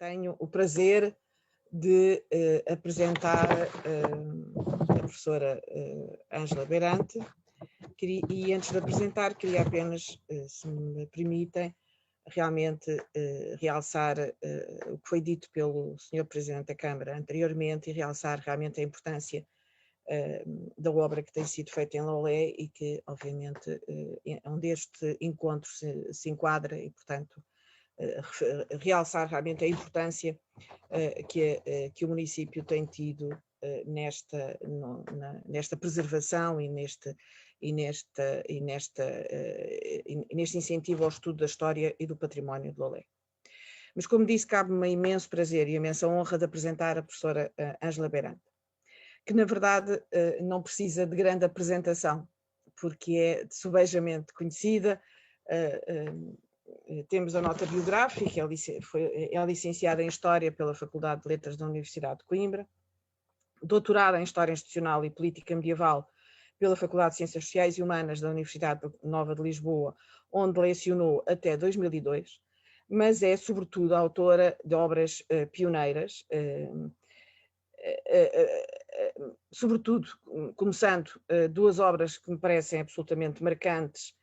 Tenho o prazer de apresentar a professora Ângela Beirante, e antes de apresentar queria apenas, se me permitem, realmente realçar o que foi dito pelo Sr. Presidente da Câmara anteriormente e realçar realmente a importância da obra que tem sido feita em Lolé e que, obviamente, onde este encontro se enquadra e, portanto, realçar realmente a importância que o município tem tido nesta preservação e neste incentivo ao estudo da história e do património de Lolé. Mas, como disse, cabe-me imenso prazer e imensa honra de apresentar a professora Ângela Beirante, que na verdade não precisa de grande apresentação, porque é subejamente conhecida. Temos a nota biográfica, é licenciada em História pela Faculdade de Letras da Universidade de Coimbra, doutorada em História Institucional e Política Medieval pela Faculdade de Ciências Sociais e Humanas da Universidade Nova de Lisboa, onde lecionou até 2002, mas é sobretudo autora de obras pioneiras, sobretudo começando duas obras que me parecem absolutamente marcantes,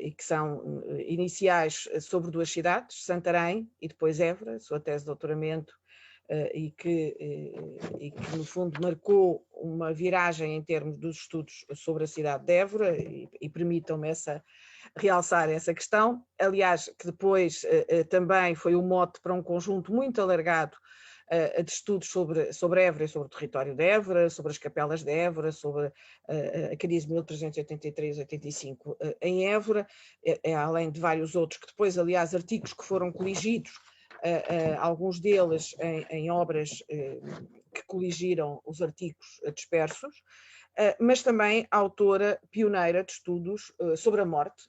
e que são iniciais sobre duas cidades, Santarém e depois Évora, sua tese de doutoramento, e que no fundo marcou uma viragem em termos dos estudos sobre a cidade de Évora, e permitam-me realçar essa questão, aliás, que depois também foi o mote para um conjunto muito alargado de estudos sobre Évora e sobre o território de Évora, sobre as capelas de Évora, sobre a crise de 1383-85 em Évora, além de vários outros, que depois, aliás, artigos que foram coligidos, alguns deles em obras que coligiram os artigos dispersos, mas também autora pioneira de estudos sobre a morte,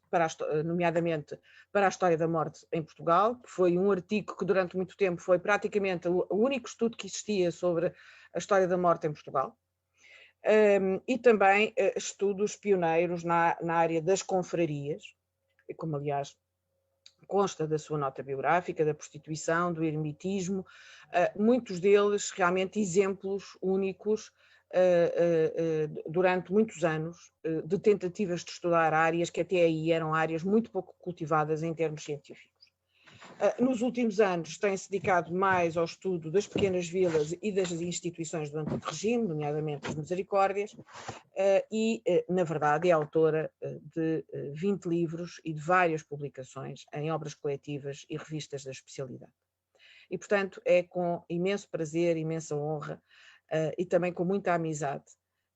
nomeadamente para a história da morte em Portugal, que foi um artigo que durante muito tempo foi praticamente o único estudo que existia sobre a história da morte em Portugal, e também estudos pioneiros na área das confrarias, como aliás consta da sua nota biográfica, da prostituição, do eremitismo, muitos deles realmente exemplos únicos durante muitos anos de tentativas de estudar áreas que até aí eram áreas muito pouco cultivadas em termos científicos. Nos últimos anos tem-se dedicado mais ao estudo das pequenas vilas e das instituições do antigo regime, nomeadamente as misericórdias, e, na verdade, é autora de 20 livros e de várias publicações em obras coletivas e revistas da especialidade. E, portanto, é com imenso prazer, imensa honra e também com muita amizade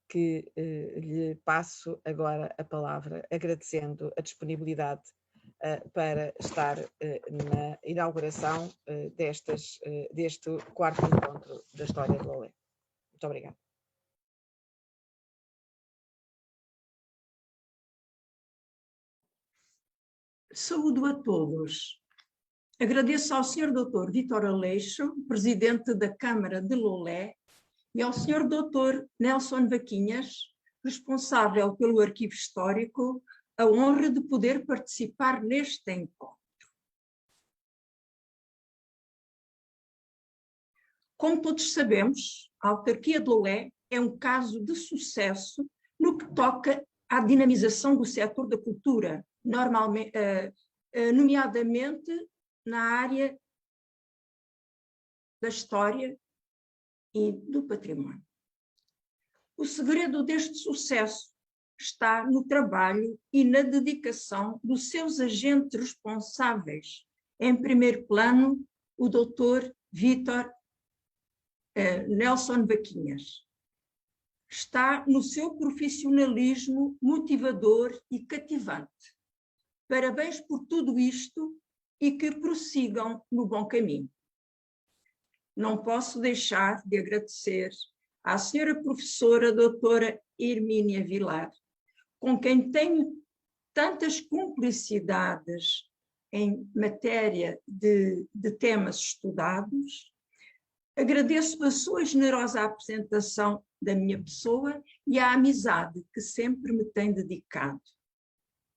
que lhe passo agora a palavra, agradecendo a disponibilidade para estar na inauguração deste quarto encontro da história de Lolé. Muito obrigada. Saúdo a todos. Agradeço ao Sr. Dr. Vítor Aleixo, Presidente da Câmara de Lolé, e ao Sr. Dr. Nelson Vaquinhas, responsável pelo Arquivo Histórico, a honra de poder participar neste encontro. Como todos sabemos, a autarquia de Lolé é um caso de sucesso no que toca à dinamização do setor da cultura, nomeadamente na área da história e do património. O segredo deste sucesso está no trabalho e na dedicação dos seus agentes responsáveis. Em primeiro plano, o Dr. Vítor Nelson Vaquinhas. Está no seu profissionalismo motivador e cativante. Parabéns por tudo isto e que prossigam no bom caminho. Não posso deixar de agradecer à senhora professora doutora Hermínia Vilar, com quem tenho tantas cumplicidades em matéria de temas estudados. Agradeço a sua generosa apresentação da minha pessoa e a amizade que sempre me tem dedicado.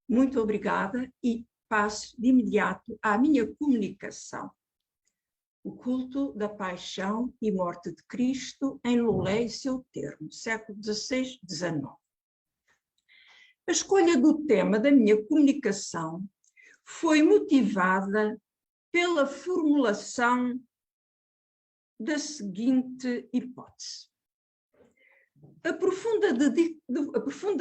Muito obrigada e passo de imediato à minha comunicação. O culto da paixão e morte de Cristo em Lolé e seu termo, século XVI-XIX. A escolha do tema da minha comunicação foi motivada pela formulação da seguinte hipótese. A profunda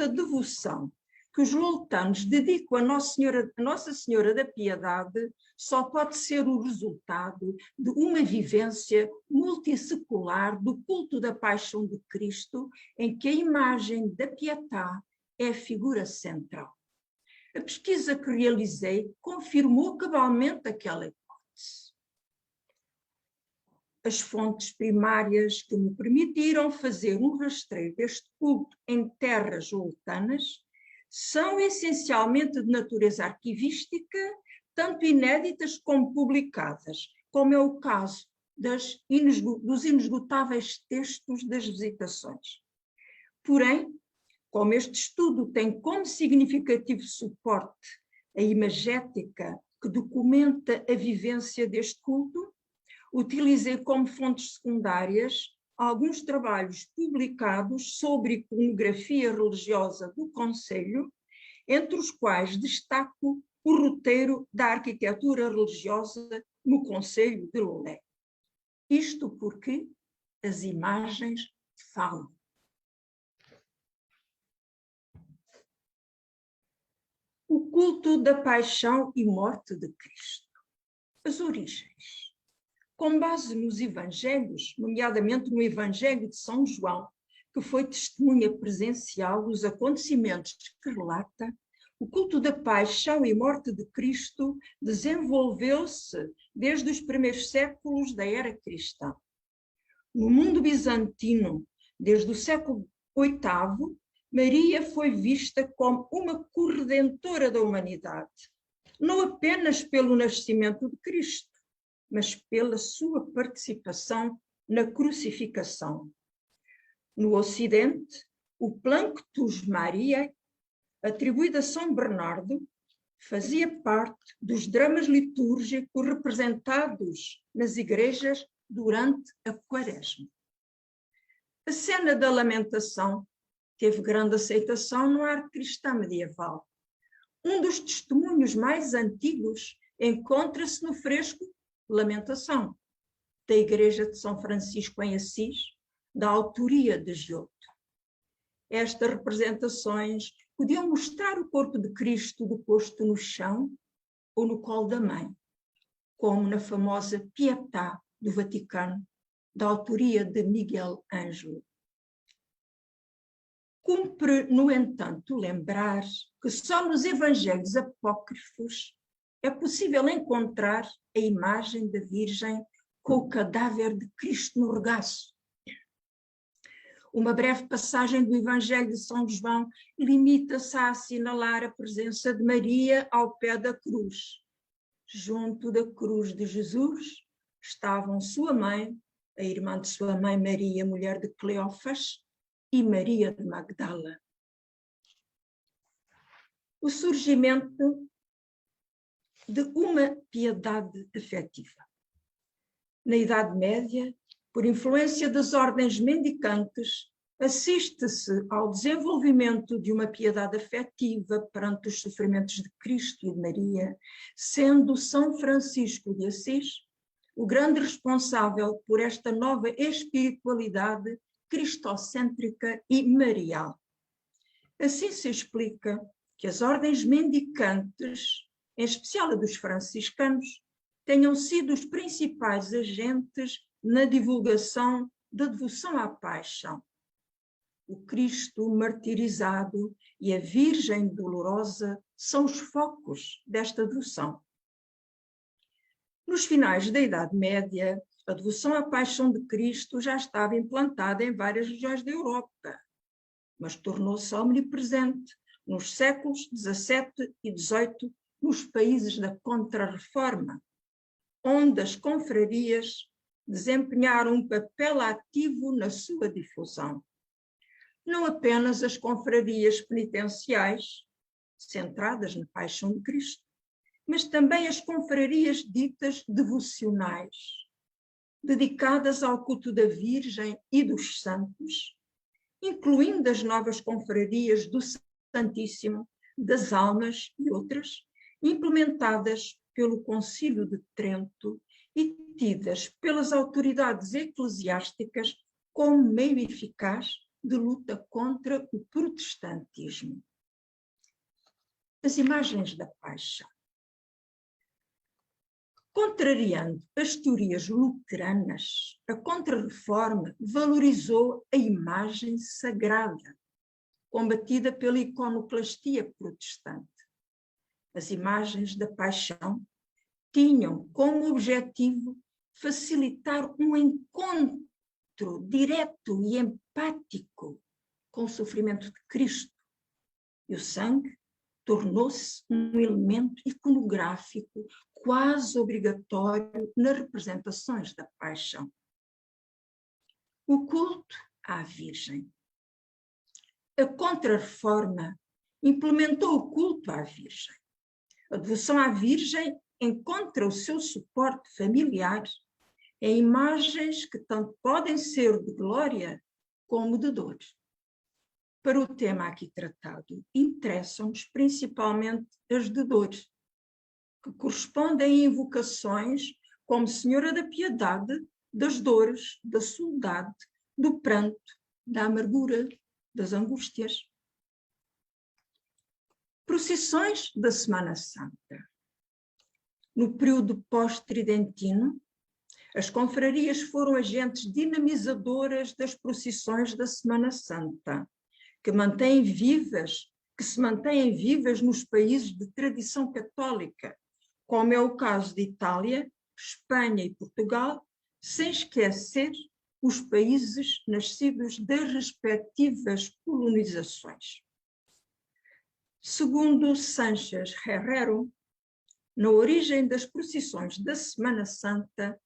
devoção que os loletanos dedicam a Nossa Senhora da Piedade só pode ser o resultado de uma vivência multissecular do culto da paixão de Cristo, em que a imagem da Pietà é a figura central. A pesquisa que realizei confirmou cabalmente aquela hipótese. As fontes primárias que me permitiram fazer um rastreio deste culto em terras loletanas são essencialmente de natureza arquivística, tanto inéditas como publicadas, como é o caso dos inesgotáveis textos das visitações. Porém, como este estudo tem como significativo suporte a imagética que documenta a vivência deste culto, utilizei como fontes secundárias alguns trabalhos publicados sobre iconografia religiosa do Conselho, entre os quais destaco o roteiro da arquitetura religiosa no Conselho de Lolé. Isto porque as imagens falam. O culto da paixão e morte de Cristo. As origens. Com base nos evangelhos, nomeadamente no Evangelho de São João, que foi testemunha presencial dos acontecimentos que relata, o culto da paixão e morte de Cristo desenvolveu-se desde os primeiros séculos da era cristã. No mundo bizantino, desde o século VIII, Maria foi vista como uma corredentora da humanidade, não apenas pelo nascimento de Cristo, mas pela sua participação na crucificação. No Ocidente, o Planctus Mariae, atribuído a São Bernardo, fazia parte dos dramas litúrgicos representados nas igrejas durante a Quaresma. A cena da lamentação teve grande aceitação no arte cristã medieval. Um dos testemunhos mais antigos encontra-se no fresco Lamentação, da Igreja de São Francisco em Assis, da autoria de Giotto. Estas representações podiam mostrar o corpo de Cristo deposto no chão ou no colo da mãe, como na famosa Pietà do Vaticano, da autoria de Miguel Ângelo. Cumpre, no entanto, lembrar que só nos evangelhos apócrifos é possível encontrar a imagem da Virgem com o cadáver de Cristo no regaço. Uma breve passagem do Evangelho de São João limita-se a assinalar a presença de Maria ao pé da cruz. Junto da cruz de Jesus estavam sua mãe, a irmã de sua mãe Maria, mulher de Cleófas, e Maria de Magdala. O surgimento de uma piedade afetiva. Na Idade Média, por influência das ordens mendicantes, assiste-se ao desenvolvimento de uma piedade afetiva perante os sofrimentos de Cristo e de Maria, sendo São Francisco de Assis o grande responsável por esta nova espiritualidade cristocêntrica e marial. Assim se explica que as ordens mendicantes, em especial a dos franciscanos, tenham sido os principais agentes na divulgação da devoção à paixão. O Cristo martirizado e a Virgem dolorosa são os focos desta devoção. Nos finais da Idade Média, a devoção à paixão de Cristo já estava implantada em várias regiões da Europa, mas tornou-se omnipresente nos séculos XVII e XVIII nos países da Contra-Reforma, onde as confrarias desempenharam um papel ativo na sua difusão. Não apenas as confrarias penitenciais, centradas na paixão de Cristo, mas também as confrarias ditas devocionais, dedicadas ao culto da Virgem e dos santos, incluindo as novas confrarias do Santíssimo, das Almas e outras, implementadas pelo Concílio de Trento e tidas pelas autoridades eclesiásticas como meio eficaz de luta contra o protestantismo. As imagens da Paixão. Contrariando as teorias luteranas, a Contra-Reforma valorizou a imagem sagrada, combatida pela iconoclastia protestante. As imagens da Paixão tinham como objetivo facilitar um encontro direto e empático com o sofrimento de Cristo. E o sangue tornou-se um elemento iconográfico quase obrigatório nas representações da Paixão. O culto à Virgem. A Contra-Reforma implementou o culto à Virgem. A devoção à Virgem encontra o seu suporte familiar em imagens que tanto podem ser de glória como de dor. Para o tema aqui tratado, interessam-nos principalmente as de dor, que correspondem a invocações como Senhora da Piedade, das dores, da soledade, do pranto, da amargura, das angústias. Procissões da Semana Santa. No período pós-tridentino, as confrarias foram agentes dinamizadoras das procissões da Semana Santa, que se mantêm vivas nos países de tradição católica, como é o caso de Itália, Espanha e Portugal, sem esquecer os países nascidos das respectivas colonizações. Segundo Sánchez Herrero, na origem das procissões da Semana Santa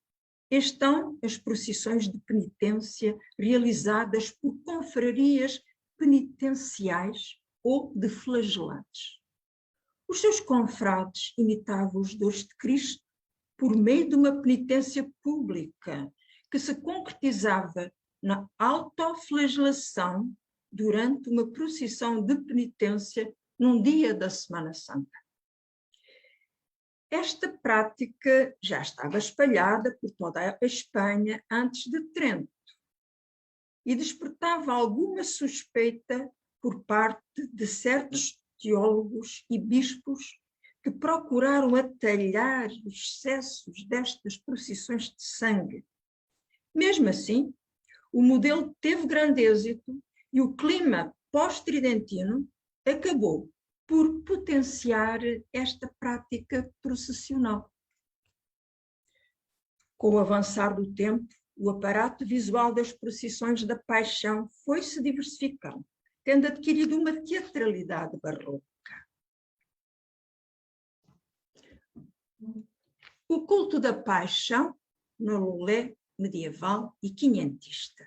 estão as procissões de penitência realizadas por confrarias penitenciais ou de flagelantes. Os seus confrades imitavam os dores de Cristo por meio de uma penitência pública que se concretizava na autoflagelação durante uma procissão de penitência num dia da Semana Santa. Esta prática já estava espalhada por toda a Espanha antes de Trento e despertava alguma suspeita por parte de certos teólogos e bispos que procuraram atalhar os excessos destas procissões de sangue. Mesmo assim, o modelo teve grande êxito e o clima pós-tridentino acabou por potenciar esta prática processional. Com o avançar do tempo, o aparato visual das procissões da Paixão foi-se diversificando, tendo adquirido uma teatralidade barroca. O culto da Paixão no Lolé medieval e quinhentista.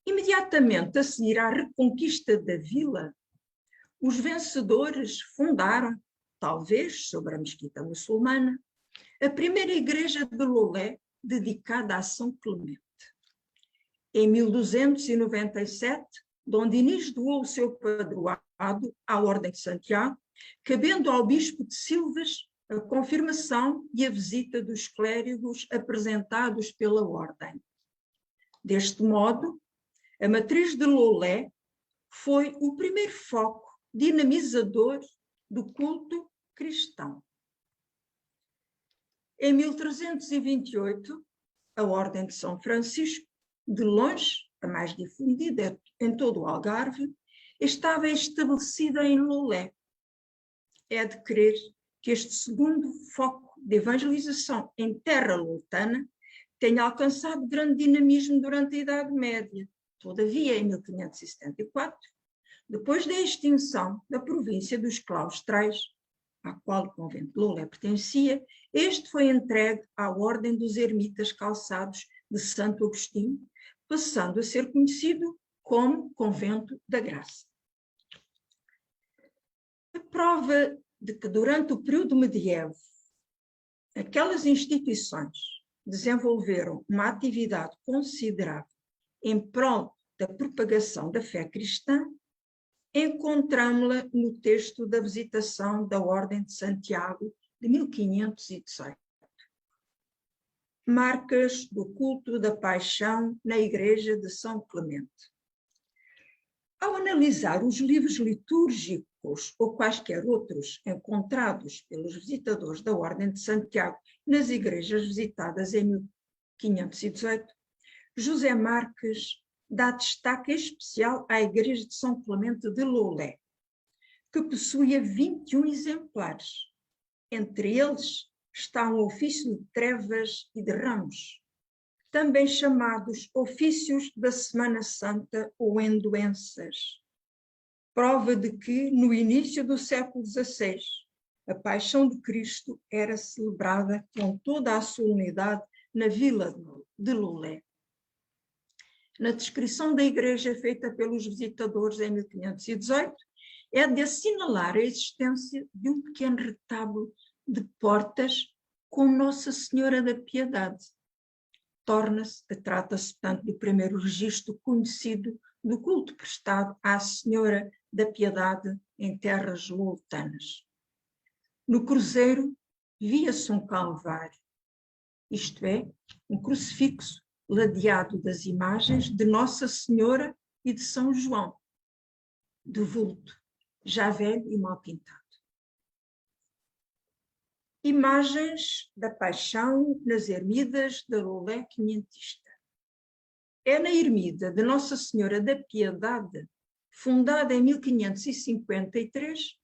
Imediatamente a seguir à reconquista da vila, os vencedores fundaram, talvez sobre a mesquita muçulmana, a primeira igreja de Lolé dedicada a São Clemente. Em 1297, Dom Dinis doou o seu padroado à Ordem de Santiago, cabendo ao bispo de Silves a confirmação e a visita dos clérigos apresentados pela Ordem. Deste modo, a matriz de Lolé foi o primeiro foco dinamizador do culto cristão. Em 1328, a Ordem de São Francisco, de longe a mais difundida em todo o Algarve, estava estabelecida em Lolé. É de crer que este segundo foco de evangelização em terra loltana tenha alcançado grande dinamismo durante a Idade Média. Todavia, em 1574, depois da extinção da província dos Claustrais, à qual o convento de Lolé pertencia, este foi entregue à Ordem dos Ermitas Calçados de Santo Agostinho, passando a ser conhecido como Convento da Graça. A prova de que durante o período medieval aquelas instituições desenvolveram uma atividade considerável em prol da propagação da fé cristã, encontramos-la no texto da visitação da Ordem de Santiago de 1518. Marcas do culto da paixão na Igreja de São Clemente. Ao analisar os livros litúrgicos ou quaisquer outros encontrados pelos visitadores da Ordem de Santiago nas igrejas visitadas em 1518, José Marques dá destaque especial à Igreja de São Clemente de Loulé, que possuía 21 exemplares. Entre eles está um ofício de trevas e de ramos, também chamados ofícios da Semana Santa ou endoenças. Prova de que, no início do século XVI, a Paixão de Cristo era celebrada com toda a solenidade na vila de Loulé. Na descrição da igreja feita pelos visitadores em 1518, é de assinalar a existência de um pequeno retábulo de portas com Nossa Senhora da Piedade. Trata-se, portanto, do primeiro registro conhecido do culto prestado à Senhora da Piedade em terras loutanas. No cruzeiro via-se um calvário, isto é, um crucifixo ladeado das imagens de Nossa Senhora e de São João, de vulto, já velho e mal pintado. Imagens da Paixão nas ermidas da Loulé quinhentista. É na ermida de Nossa Senhora da Piedade, fundada em 1553,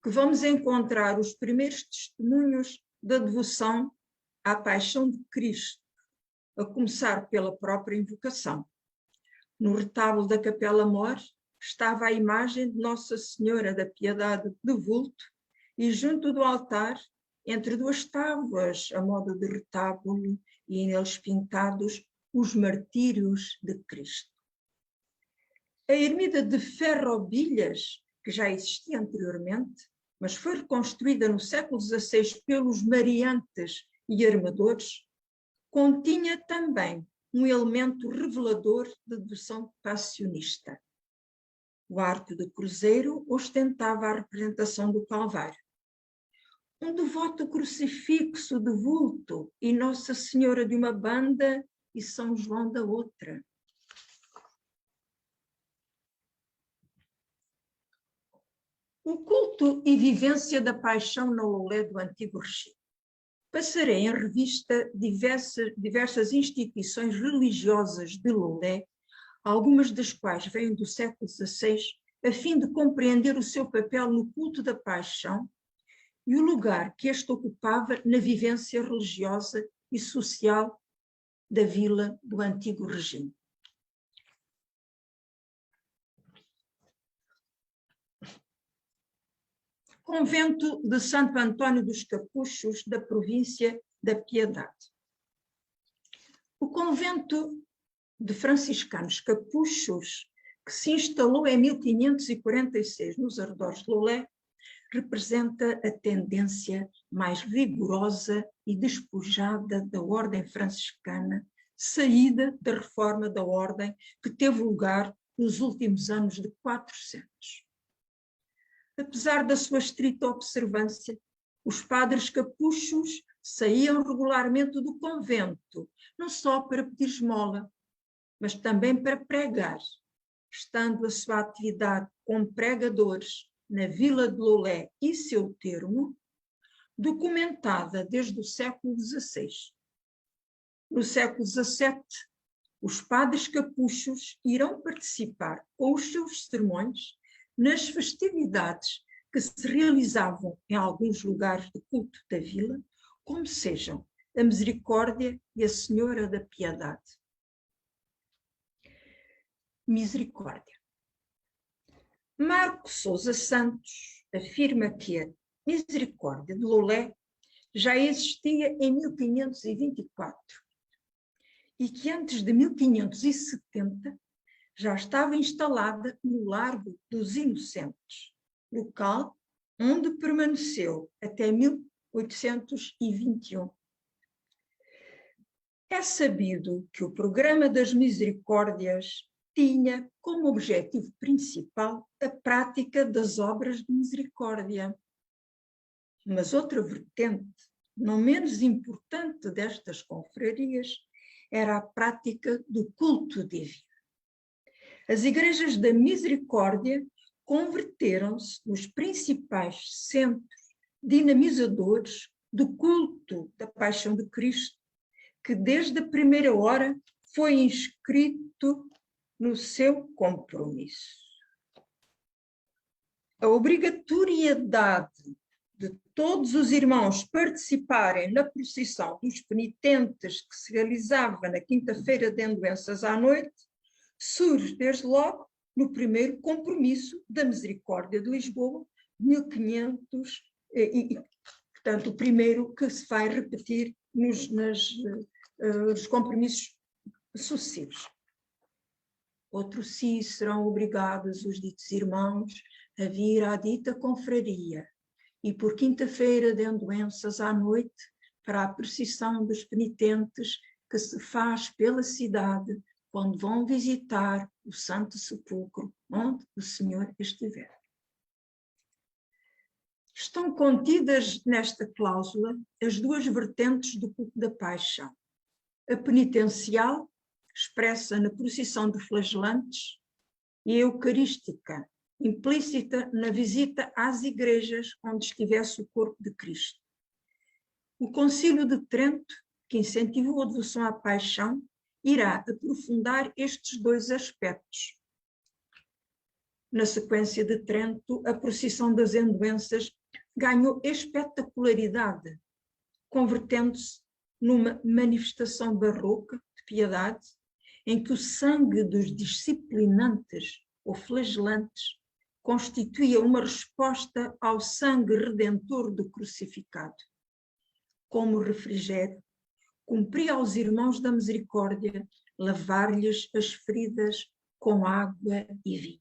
que vamos encontrar os primeiros testemunhos da devoção à Paixão de Cristo, a começar pela própria invocação. No retábulo da Capela Mor estava a imagem de Nossa Senhora da Piedade de vulto e junto do altar, entre duas tábuas a modo de retábulo e neles pintados os martírios de Cristo. A ermida de Ferrobilhas, que já existia anteriormente, mas foi reconstruída no século XVI pelos mariantes e armadores, continha também um elemento revelador de devoção passionista. O arco do cruzeiro ostentava a representação do Calvário. Um devoto crucifixo de vulto e Nossa Senhora de uma banda e São João da outra. O culto e vivência da paixão na Loulé do Antigo Regime. Passarei em revista diversas instituições religiosas de Loulé, algumas das quais vêm do século XVI, a fim de compreender o seu papel no culto da paixão e o lugar que este ocupava na vivência religiosa e social da vila do Antigo Regime. Convento de Santo Antônio dos Capuchos, da província da Piedade. O convento de franciscanos capuchos, que se instalou em 1546 nos arredores de Loulé, representa a tendência mais rigorosa e despojada da ordem franciscana, saída da reforma da ordem que teve lugar nos últimos anos de 400. Apesar da sua estrita observância, os padres capuchos saíam regularmente do convento, não só para pedir esmola, mas também para pregar, estando a sua atividade como pregadores na vila de Loulé e seu termo, documentada desde o século XVI. No século XVII, os padres capuchos irão participar com os seus sermões nas festividades que se realizavam em alguns lugares de culto da vila, como sejam a Misericórdia e a Senhora da Piedade. Misericórdia. Marco Sousa Santos afirma que a Misericórdia de Loulé já existia em 1524 e que antes de 1570 já estava instalada no Largo dos Inocentes, local onde permaneceu até 1821. É sabido que o Programa das Misericórdias tinha como objetivo principal a prática das obras de misericórdia. Mas outra vertente, não menos importante destas confrarias, era a prática do culto divino. As igrejas da misericórdia converteram-se nos principais centros dinamizadores do culto da paixão de Cristo, que desde a primeira hora foi inscrito no seu compromisso. A obrigatoriedade de todos os irmãos participarem na procissão dos penitentes que se realizava na quinta-feira de Endoenças à noite surge desde logo no primeiro compromisso da Misericórdia de Lisboa, 1500, portanto, o primeiro que se vai repetir nos compromissos sucessivos. Outro sim, serão obrigados os ditos irmãos a vir à dita confraria e por quinta-feira de Endoenças à noite para a procissão dos penitentes que se faz pela cidade quando vão visitar o Santo Sepulcro, onde o Senhor estiver. Estão contidas nesta cláusula as duas vertentes do culto da paixão. A penitencial, expressa na procissão de flagelantes, e a eucarística, implícita na visita às igrejas onde estivesse o corpo de Cristo. O Concílio de Trento, que incentivou a devoção à paixão, irá aprofundar estes dois aspectos. Na sequência de Trento, a procissão das Endoenças ganhou espetacularidade, convertendo-se numa manifestação barroca de piedade, em que o sangue dos disciplinantes ou flagelantes constituía uma resposta ao sangue redentor do crucificado. Como refrigério, cumpria aos irmãos da misericórdia lavar-lhes as feridas com água e vinho.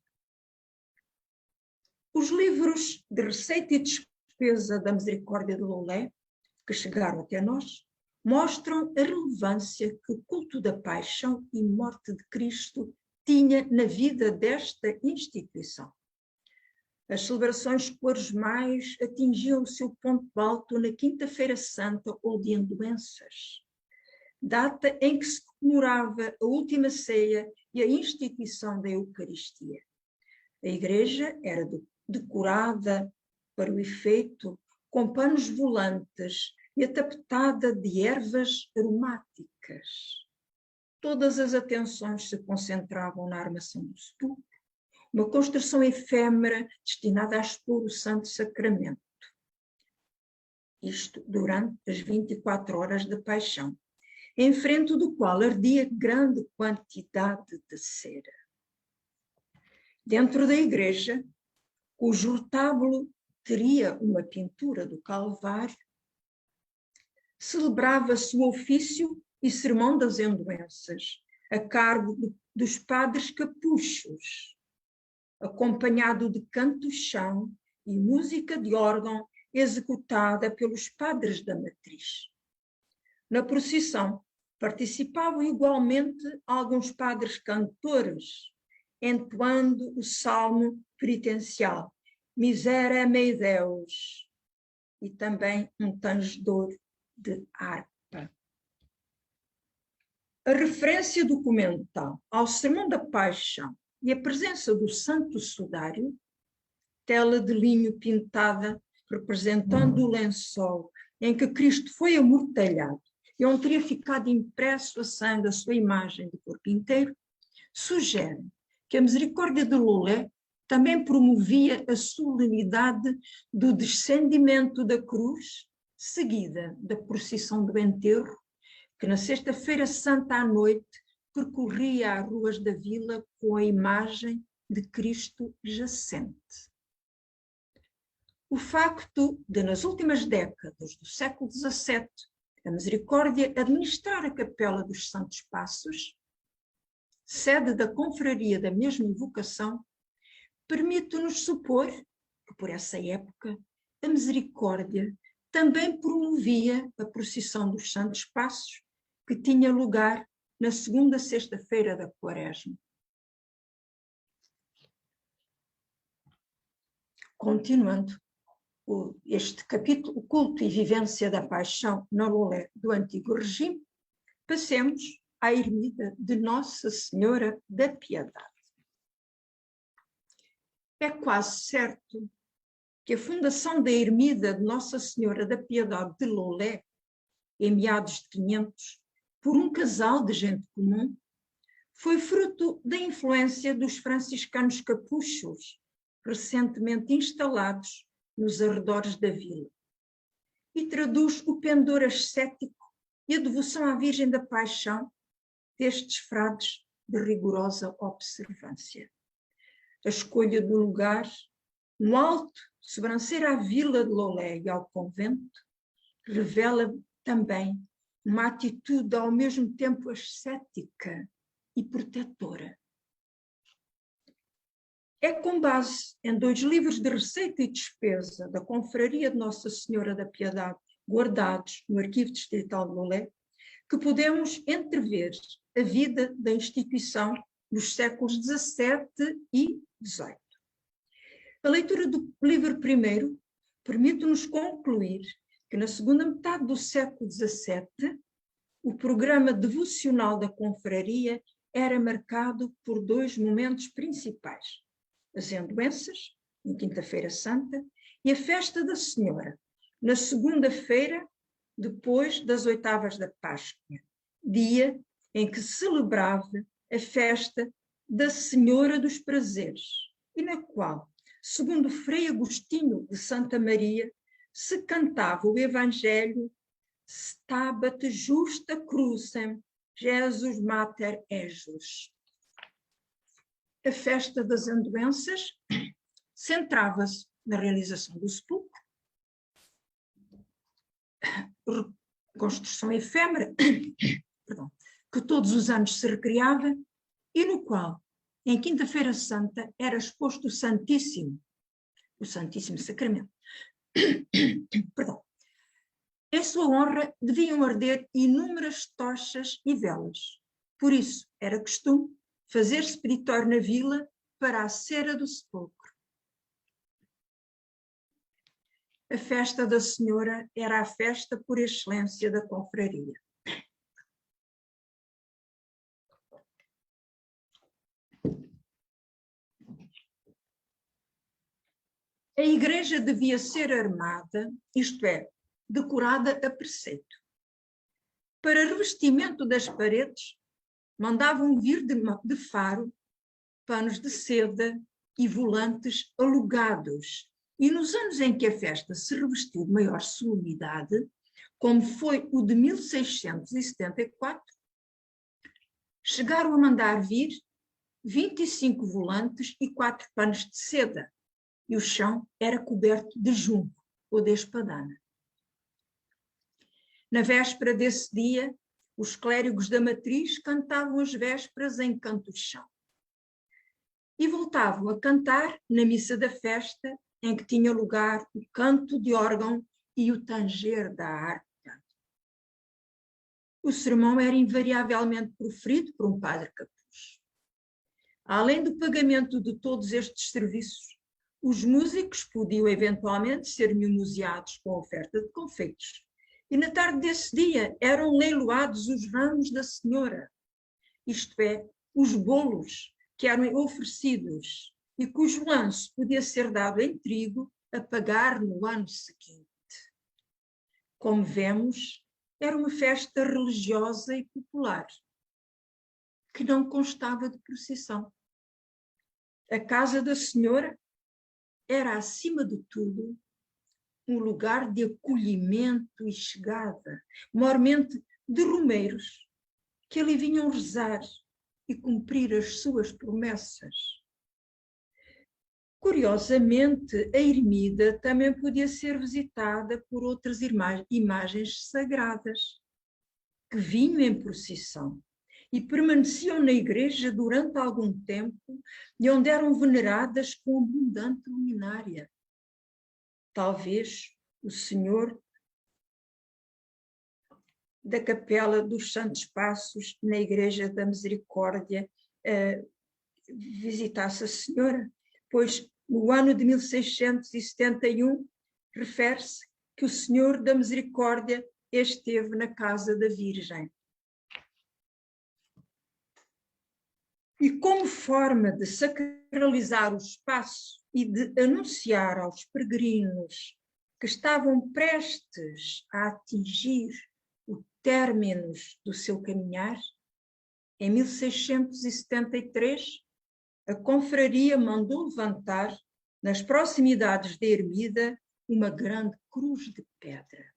Os livros de receita e despesa da Misericórdia de Loulé, que chegaram até nós, mostram a relevância que o culto da paixão e morte de Cristo tinha na vida desta instituição. As celebrações quaresmais atingiam o seu ponto alto na Quinta-feira Santa ou de Endoenças, data em que se comemorava a última ceia e a instituição da Eucaristia. A igreja era decorada para o efeito com panos volantes e atapetada de ervas aromáticas. Todas as atenções se concentravam na armação do sepulcro, uma construção efêmera destinada a expor o Santo Sacramento. Isto durante as 24 horas da paixão, em frente do qual ardia grande quantidade de cera. Dentro da igreja, cujo retábulo teria uma pintura do Calvário, celebrava-se o ofício e sermão das Endoenças, a cargo dos padres capuchos, acompanhado de canto-chão e música de órgão executada pelos padres da matriz. Na procissão participavam igualmente alguns padres cantores, entoando o salmo penitencial, Miserere mei Deus, e também um tangedor de harpa. A referência documental ao Sermão da Paixão e a presença do Santo Sudário, tela de linho pintada representando o lençol em que Cristo foi amortalhado e onde teria ficado impresso a sangue a sua imagem de corpo inteiro, sugere que a Misericórdia de Loulé também promovia a solenidade do descendimento da cruz, seguida da procissão do enterro, que na sexta-feira santa à noite percorria as ruas da vila com a imagem de Cristo jacente. O facto de, nas últimas décadas do século XVII, a Misericórdia administrar a Capela dos Santos Passos, sede da confraria da mesma invocação, permite-nos supor que, por essa época, a Misericórdia também promovia a procissão dos Santos Passos, que tinha lugar na segunda sexta-feira da Quaresma. Continuando este capítulo, o culto e vivência da paixão na Lolé do Antigo Regime, passemos à ermida de Nossa Senhora da Piedade. É quase certo que a fundação da ermida de Nossa Senhora da Piedade de Lolé, em meados de 500, por um casal de gente comum, foi fruto da influência dos franciscanos capuchos, recentemente instalados nos arredores da vila, e traduz o pendor ascético e a devoção à Virgem da Paixão destes frades de rigorosa observância. A escolha do lugar, no alto, sobranceira à vila de Lolé e ao convento, revela também uma atitude ao mesmo tempo ascética e protetora. É com base em 2 livros de receita e despesa da Confraria de Nossa Senhora da Piedade, guardados no Arquivo Distrital de Lolé, que podemos entrever a vida da instituição nos séculos XVII e XVIII. A leitura do livro primeiro permite-nos concluir que na segunda metade do século XVII o programa devocional da confraria era marcado por 2 momentos principais: as endoenças, em Quinta-feira Santa, e a Festa da Senhora, na segunda-feira, depois das oitavas da Páscoa, dia em que se celebrava a festa da Senhora dos Prazeres, e na qual, segundo Frei Agostinho de Santa Maria, se cantava o Evangelho Stabat Justa Crucem, Jesus Mater Ejus. A festa das endoenças centrava-se na realização do sepulcro, reconstrução efêmera, perdão, que todos os anos se recriava, e no qual, em Quinta-feira Santa, era exposto o Santíssimo Sacramento. Perdão. Em sua honra deviam arder inúmeras tochas e velas. Por isso, era costume fazer-se peditório na vila para a cera do sepulcro. A festa da Senhora era a festa por excelência da confraria. A igreja devia ser armada, isto é, decorada a preceito. Para revestimento das paredes, mandavam vir de Faro panos de seda e volantes alugados. E nos anos em que a festa se revestiu de maior solenidade, como foi o de 1674, chegaram a mandar vir 25 volantes e 4 panos de seda, e o chão era coberto de junco ou de espadana. Na véspera desse dia, os clérigos da matriz cantavam as vésperas em canto-chão e voltavam a cantar na missa da festa, em que tinha lugar o canto de órgão e o tanger da harpa. O sermão era invariavelmente proferido por um padre capuz. Além do pagamento de todos estes serviços, os músicos podiam eventualmente ser mimoseados com oferta de confeitos. E na tarde desse dia eram leiloados os ramos da Senhora, isto é, os bolos que eram oferecidos e cujo lance podia ser dado em trigo a pagar no ano seguinte. Como vemos, era uma festa religiosa e popular, que não constava de procissão. A casa da Senhora era, acima de tudo, um lugar de acolhimento e chegada, maiormente de romeiros, que ali vinham rezar e cumprir as suas promessas. Curiosamente, a ermida também podia ser visitada por outras imagens sagradas, que vinham em procissão e permaneciam na igreja durante algum tempo e onde eram veneradas com abundante luminária. Talvez o Senhor da Capela dos Santos Passos, na Igreja da Misericórdia, visitasse a Senhora, pois no ano de 1671 refere-se que o Senhor da Misericórdia esteve na casa da Virgem. E como forma de sacralizar o espaço e de anunciar aos peregrinos que estavam prestes a atingir o término do seu caminhar, em 1673, a confraria mandou levantar, nas proximidades da ermida, uma grande cruz de pedra.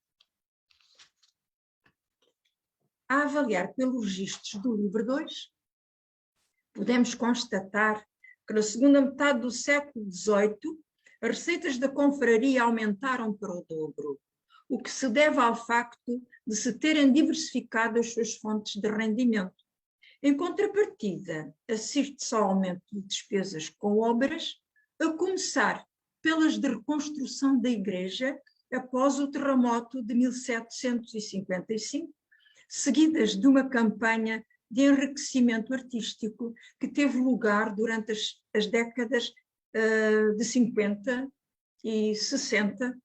A avaliar pelos registros do livro 2, podemos constatar que na segunda metade do século XVIII, as receitas da confraria aumentaram para o dobro, o que se deve ao facto de se terem diversificado as suas fontes de rendimento. Em contrapartida, assiste-se ao aumento de despesas com obras, a começar pelas de reconstrução da igreja após o terremoto de 1755, seguidas de uma campanha de enriquecimento artístico que teve lugar durante as décadas de 50 e 60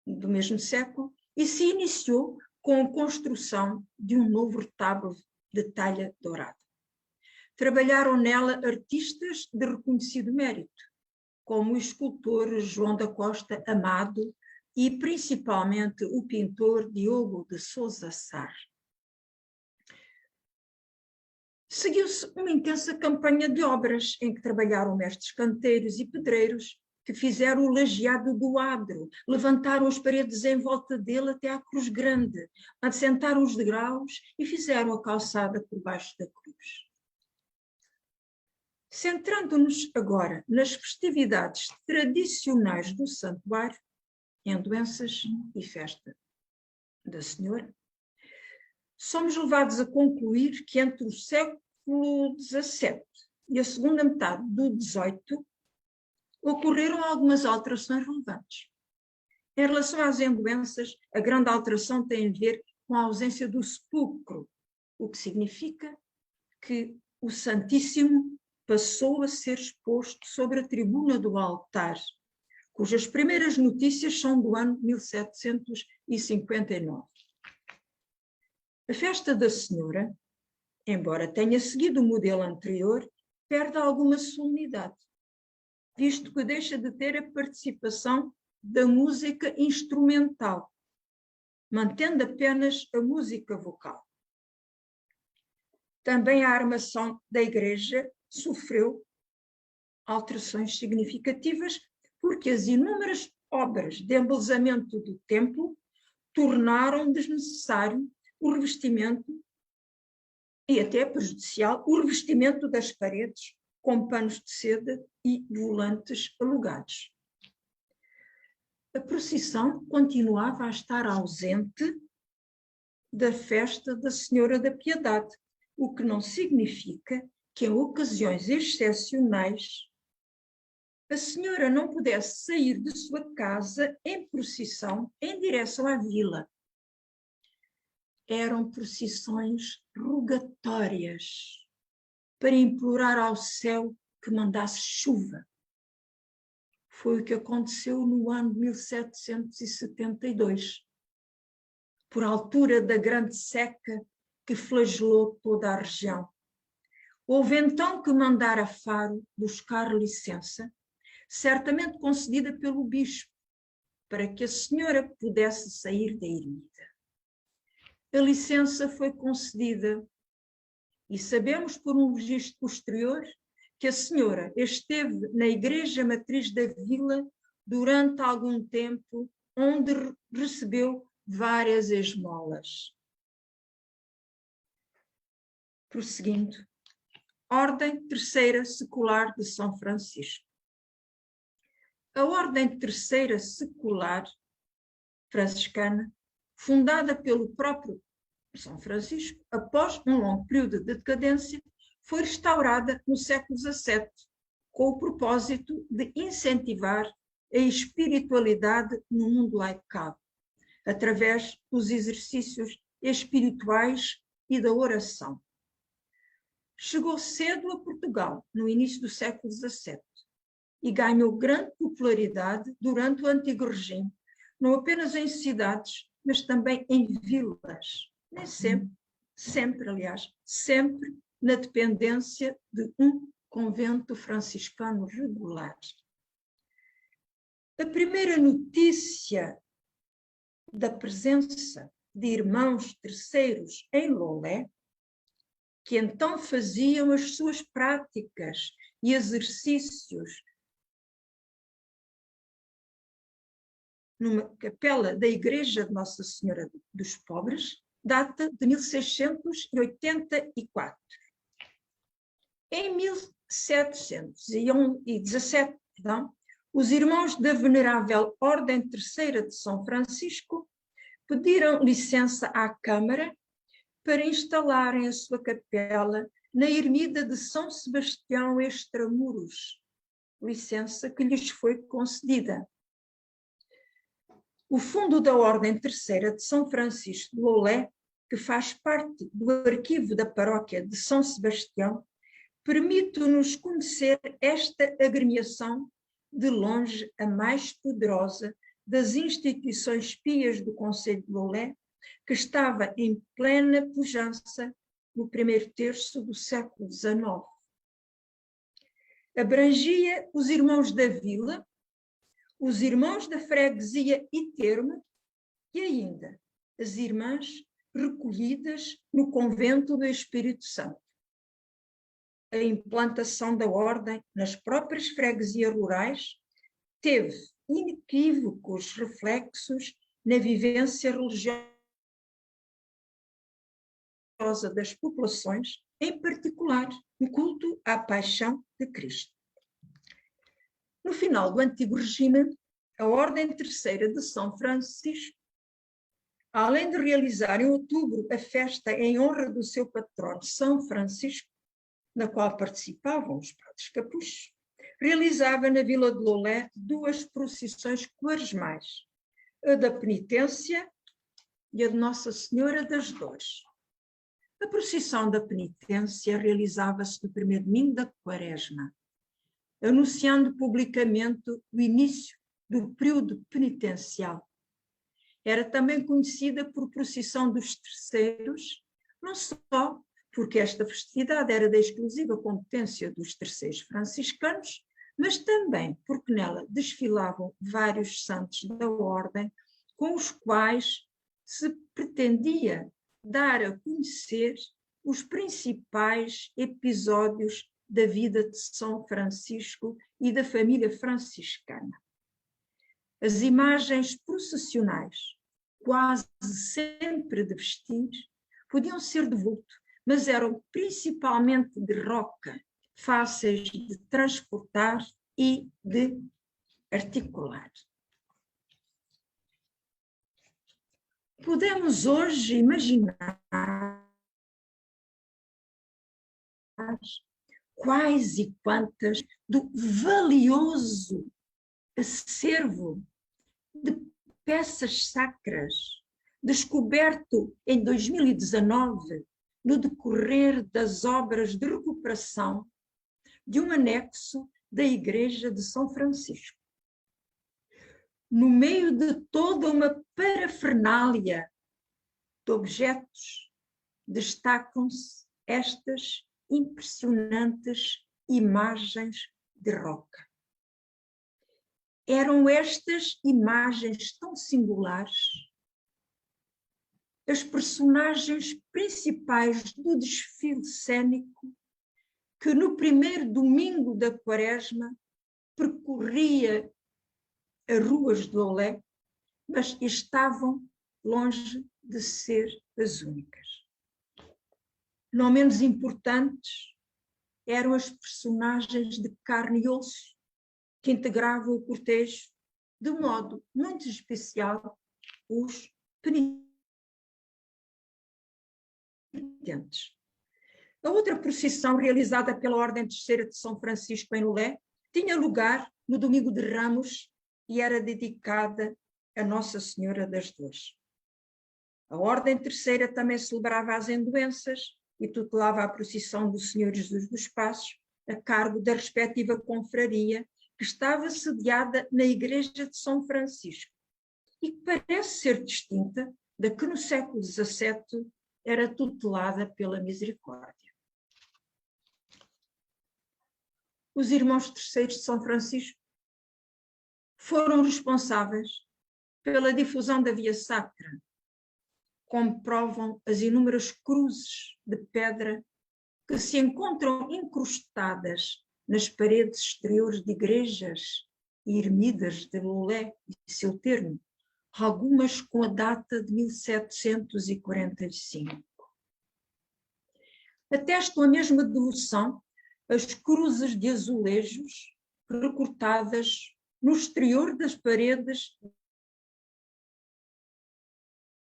do mesmo século e se iniciou com a construção de um novo retábulo de talha dourada. Trabalharam nela artistas de reconhecido mérito, como o escultor João da Costa Amado e principalmente o pintor Diogo de Sousa Sar. Seguiu-se uma intensa campanha de obras em que trabalharam mestres canteiros e pedreiros que fizeram o lajeado do adro, levantaram as paredes em volta dele até à Cruz Grande, assentaram os degraus e fizeram a calçada por baixo da cruz. Centrando-nos agora nas festividades tradicionais do santuário, em doenças e festa da Senhora, somos levados a concluir que entre o século XVII e a segunda metade do XVIII ocorreram algumas alterações relevantes. Em relação às endoenças, a grande alteração tem a ver com a ausência do sepulcro, o que significa que o Santíssimo passou a ser exposto sobre a tribuna do altar, cujas primeiras notícias são do ano 1759. A festa da Senhora, embora tenha seguido o modelo anterior, perde alguma solenidade, visto que deixa de ter a participação da música instrumental, mantendo apenas a música vocal. Também a armação da igreja sofreu alterações significativas, porque as inúmeras obras de embelezamento do templo tornaram desnecessário o revestimento, e até prejudicial, o revestimento das paredes com panos de seda e volantes alugados. A procissão continuava a estar ausente da festa da Senhora da Piedade, o que não significa que em ocasiões excepcionais a Senhora não pudesse sair de sua casa em procissão em direção à vila. Eram procissões rogatórias para implorar ao céu que mandasse chuva. Foi o que aconteceu no ano de 1772, por altura da grande seca que flagelou toda a região. Houve então que mandar a Faro buscar licença, certamente concedida pelo bispo, para que a Senhora pudesse sair da ermida. A licença foi concedida e sabemos por um registro posterior que a Senhora esteve na igreja matriz da vila durante algum tempo, onde recebeu várias esmolas. Prosseguindo, Ordem Terceira Secular de São Francisco. A Ordem Terceira Secular franciscana, fundada pelo próprio São Francisco, após um longo período de decadência, foi restaurada no século XVII, com o propósito de incentivar a espiritualidade no mundo laical, através dos exercícios espirituais e da oração. Chegou cedo a Portugal, no início do século XVII, e ganhou grande popularidade durante o Antigo Regime, não apenas em cidades, mas também em vilas. Nem sempre, aliás, sempre na dependência de um convento franciscano regular. A primeira notícia da presença de irmãos terceiros em Lolé, que então faziam as suas práticas e exercícios numa capela da Igreja de Nossa Senhora dos Pobres, data de 1684. Em 1717, os irmãos da Venerável Ordem Terceira de São Francisco pediram licença à Câmara para instalarem a sua capela na ermida de São Sebastião Extramuros, licença que lhes foi concedida. O fundo da Ordem Terceira de São Francisco de Lolé, que faz parte do arquivo da paróquia de São Sebastião, permite-nos conhecer esta agremiação, de longe a mais poderosa das instituições pias do concelho de Lolé, que estava em plena pujança no primeiro terço do século XIX. Abrangia os irmãos da vila, os irmãos da freguesia e termo e ainda as irmãs recolhidas no convento do Espírito Santo. A implantação da ordem nas próprias freguesias rurais teve inequívocos reflexos na vivência religiosa das populações, em particular no culto à paixão de Cristo. No final do Antigo Regime, a Ordem Terceira de São Francisco, além de realizar em outubro a festa em honra do seu patrono São Francisco, na qual participavam os padres capuchos, realizava na Vila de Lolé duas procissões quaresmais, a da Penitência e a de Nossa Senhora das Dores. A procissão da Penitência realizava-se no primeiro domingo da Quaresma, anunciando publicamente o início do período penitencial. Era também conhecida por procissão dos terceiros, não só porque esta festividade era da exclusiva competência dos terceiros franciscanos, mas também porque nela desfilavam vários santos da ordem, com os quais se pretendia dar a conhecer os principais episódios da vida de São Francisco e da família franciscana. As imagens processionais, quase sempre de vestir, podiam ser de vulto, mas eram principalmente de roca, fáceis de transportar e de articular. Podemos hoje imaginar quais e quantas do valioso acervo de peças sacras descoberto em 2019 no decorrer das obras de recuperação de um anexo da Igreja de São Francisco. No meio de toda uma parafernália de objetos, destacam-se estas impressionantes imagens de roca. Eram estas imagens tão singulares as personagens principais do desfile cênico que no primeiro domingo da Quaresma percorria as ruas de Lolé, mas estavam longe de ser as únicas. Não menos importantes eram as personagens de carne e osso que integravam o cortejo, de modo muito especial os penitentes. A outra procissão realizada pela Ordem Terceira de São Francisco em Lolé tinha lugar no domingo de Ramos e era dedicada a Nossa Senhora das Dores. A Ordem Terceira também celebrava as endoenças e tutelava a procissão do Senhor Jesus dos Passos, a cargo da respectiva confraria, que estava sediada na Igreja de São Francisco, e que parece ser distinta da que no século XVII era tutelada pela Misericórdia. Os irmãos terceiros de São Francisco foram responsáveis pela difusão da Via Sacra, como provam as inúmeras cruzes de pedra que se encontram incrustadas nas paredes exteriores de igrejas e ermidas de Loulé e seu termo, algumas com a data de 1745. Atestam a mesma devoção as cruzes de azulejos recortadas no exterior das paredes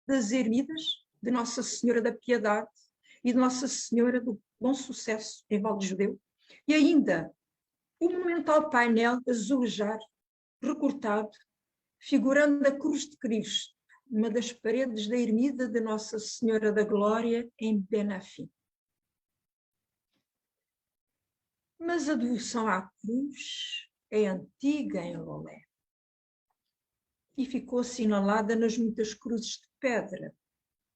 das ermidas de Nossa Senhora da Piedade e de Nossa Senhora do Bom Sucesso, em Val de Judeu, e ainda o monumental painel azulejar recortado, figurando a Cruz de Cristo, numa das paredes da ermida de Nossa Senhora da Glória, em Benafim. Mas a devoção à cruz é antiga em Loulé e ficou assinalada nas muitas cruzes de pedra,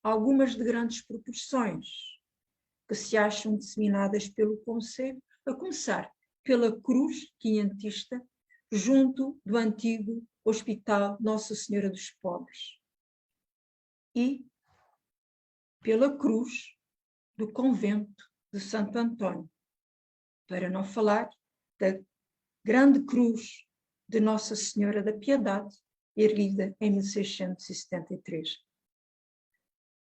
algumas de grandes proporções, que se acham disseminadas pelo concelho, a começar pela cruz quinhentista, junto do antigo Hospital Nossa Senhora dos Pobres, e pela cruz do convento de Santo António, para não falar da grande cruz de Nossa Senhora da Piedade, erguida em 1673.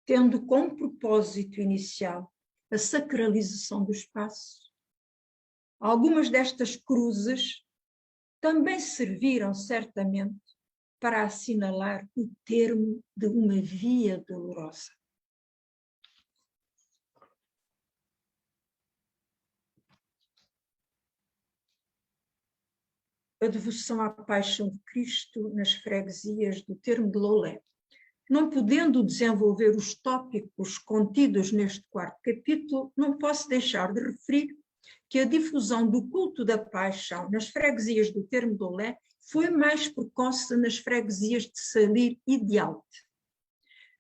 Tendo como propósito inicial a sacralização do espaço, algumas destas cruzes também serviram certamente para assinalar o termo de uma via dolorosa. A devoção à paixão de Cristo nas freguesias do termo de Loulé. Não podendo desenvolver os tópicos contidos neste quarto capítulo, não posso deixar de referir que a difusão do culto da paixão nas freguesias do termo de Loulé foi mais precoce nas freguesias de Salir e de Alte,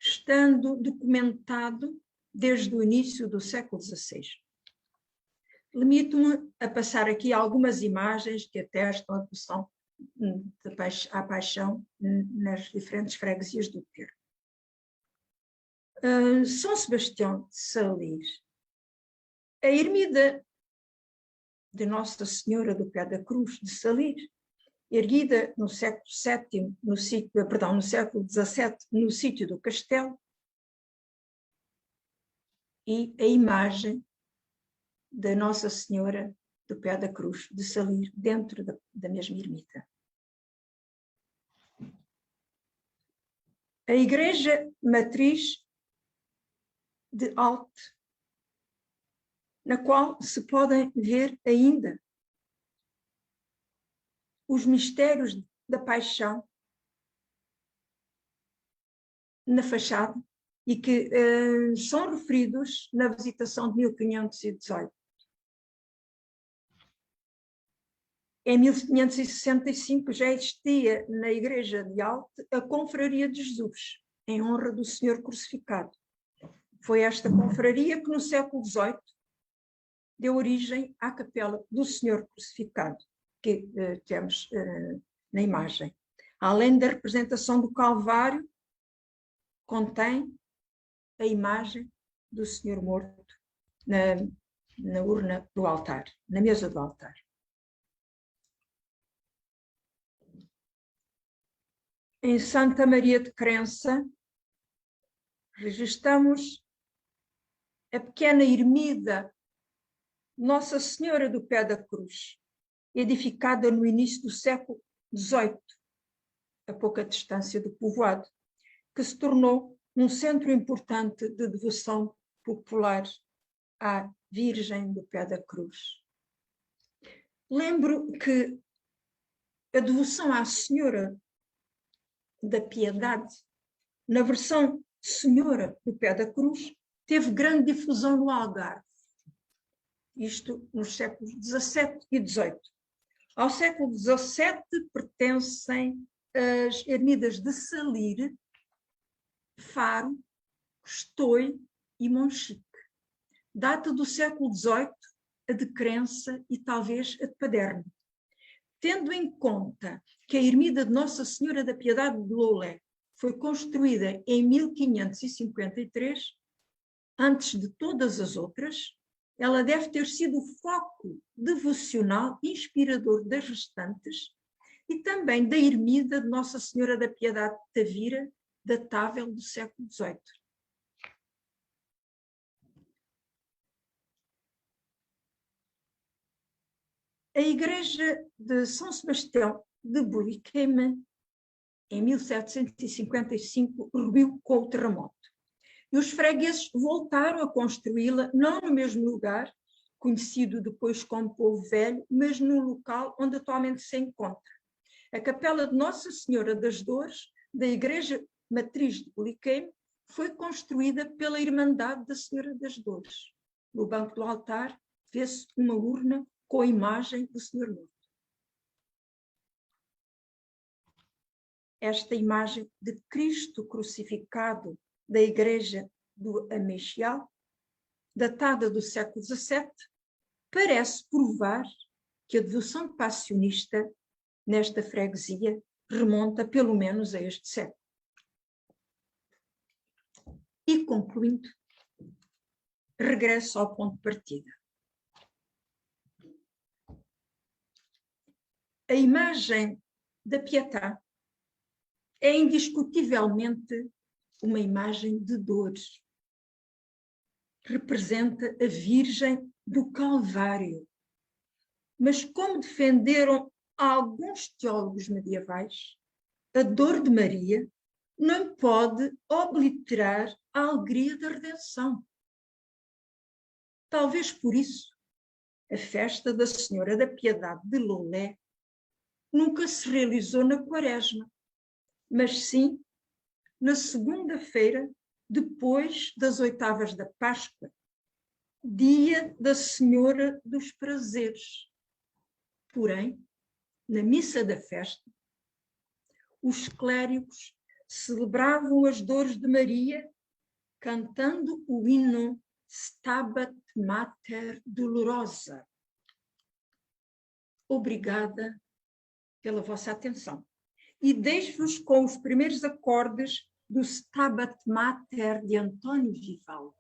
estando documentado desde o início do século XVI. Limito-me a passar aqui algumas imagens que atestam a devoção à paixão nas diferentes freguesias do termo. São Sebastião de Salir. A ermida de Nossa Senhora do Pé da Cruz de Salir, erguida no século XVII, no século XVII, no sítio do castelo, e a imagem da Nossa Senhora do Pé da Cruz de Salir, dentro da mesma ermita. A igreja matriz de Alte, na qual se podem ver ainda os mistérios da paixão na fachada e que são referidos na visitação de 1518. Em 1565 já existia na igreja de Alte a Confraria de Jesus, em honra do Senhor crucificado. Foi esta confraria que no século XVIII deu origem à capela do Senhor crucificado, que temos na imagem. Além da representação do Calvário, contém a imagem do Senhor morto na urna do altar, na mesa do altar. Em Santa Maria de Crença, registramos a pequena ermida Nossa Senhora do Pé da Cruz, edificada no início do século XVIII, a pouca distância do povoado, que se tornou um centro importante de devoção popular à Virgem do Pé da Cruz. Lembro que a devoção à Senhora da Piedade, na versão Senhora do Pé da Cruz teve grande difusão no Algarve, isto nos séculos XVII e XVIII. Ao século XVII pertencem as ermidas de Salir, Faro, Costoi e Monchique. Data do século XVIII a de Crença e talvez a de Paderno. Tendo em conta que a ermida de Nossa Senhora da Piedade de Loulé foi construída em 1553, antes de todas as outras, ela deve ter sido o foco devocional inspirador das restantes e também da ermida de Nossa Senhora da Piedade de Tavira, datável do século XVIII. A igreja de São Sebastião de Bulicame, em 1755, ruiu com o terremoto. E os fregueses voltaram a construí-la, não no mesmo lugar, conhecido depois como Povo Velho, mas no local onde atualmente se encontra. A capela de Nossa Senhora das Dores, da Igreja Matriz de Bulicame, foi construída pela Irmandade da Senhora das Dores. No banco do altar vê-se uma urna com a imagem do Senhor morto. Esta imagem de Cristo crucificado da Igreja do Amexial, datada do século XVII, parece provar que a devoção passionista nesta freguesia remonta pelo menos a este século. E concluindo, regresso ao ponto de partida. A imagem da Pietà é indiscutivelmente uma imagem de dores. Representa a Virgem do Calvário. Mas como defenderam alguns teólogos medievais, a dor de Maria não pode obliterar a alegria da redenção. Talvez por isso, a festa da Senhora da Piedade de Loulé nunca se realizou na Quaresma, mas sim na segunda-feira, depois das oitavas da Páscoa, dia da Senhora dos Prazeres. Porém, na missa da festa, os clérigos celebravam as dores de Maria cantando o hino Stabat Mater Dolorosa. Obrigada pela vossa atenção. E deixo-vos com os primeiros acordes do Stabat Mater de António Vivaldi.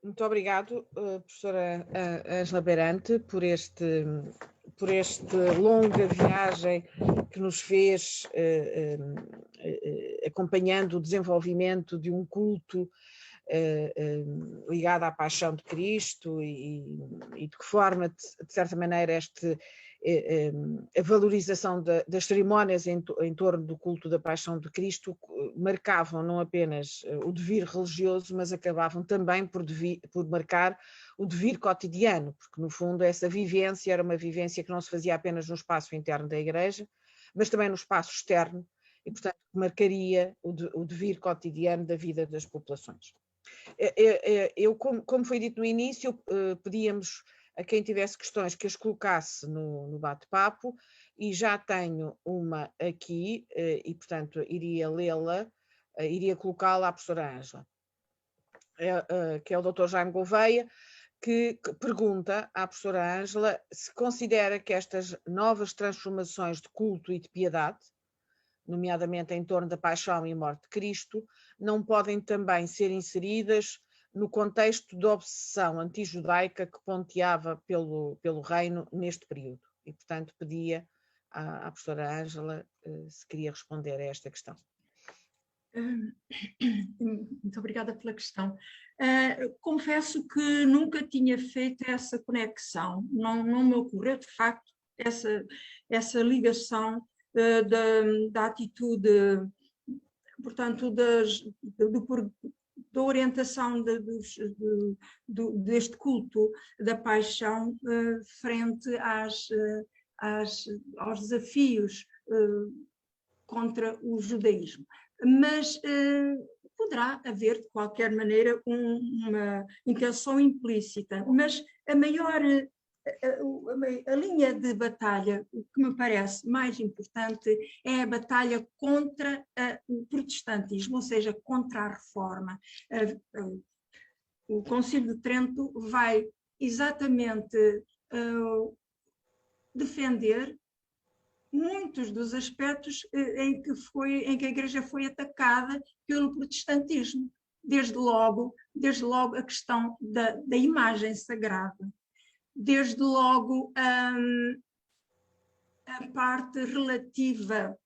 Muito obrigado, professora Ângela Beirante, por esta longa viagem que nos fez acompanhando o desenvolvimento de um culto ligada à paixão de Cristo e de que forma, de certa maneira, a valorização das cerimónias em torno do culto da paixão de Cristo marcavam não apenas o devir religioso, mas acabavam também por marcar o devir cotidiano, porque no fundo essa vivência era uma vivência que não se fazia apenas no espaço interno da igreja, mas também no espaço externo, e portanto marcaria o devir cotidiano da vida das populações. Eu, como foi dito no início, pedíamos a quem tivesse questões que as colocasse no bate-papo, e já tenho uma aqui, e portanto iria lê-la, iria colocá-la à professora Ângela, que é o Dr. Jaime Gouveia, que pergunta à professora Ângela se considera que estas novas transformações de culto e de piedade, nomeadamente em torno da paixão e morte de Cristo, não podem também ser inseridas no contexto da obsessão antijudaica que ponteava pelo reino neste período. E, portanto, pedia à professora Ângela se queria responder a esta questão. Muito obrigada pela questão. Confesso que nunca tinha feito essa conexão, não me ocorreu de facto essa ligação da atitude, portanto, da orientação deste culto da paixão frente aos desafios contra o judaísmo. Mas poderá haver, de qualquer maneira, uma intenção implícita, mas a linha de batalha, o que me parece mais importante, é a batalha contra o protestantismo, ou seja, contra a reforma. O Concílio de Trento vai exatamente defender muitos dos aspectos em que a Igreja foi atacada pelo protestantismo. Desde logo a questão da imagem sagrada, desde logo a parte relativa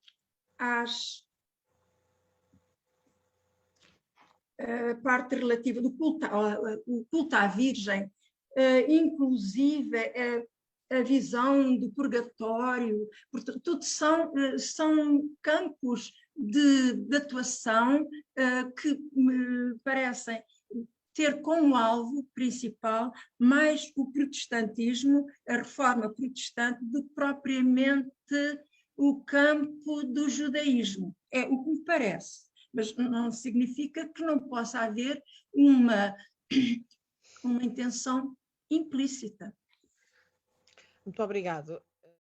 do culto à Virgem, inclusive a visão do purgatório, portanto, tudo são campos de atuação que me parecem ter como alvo principal mais o protestantismo, a reforma protestante, do que propriamente o campo do judaísmo. É o que me parece, mas não significa que não possa haver uma intenção implícita. Muito obrigado.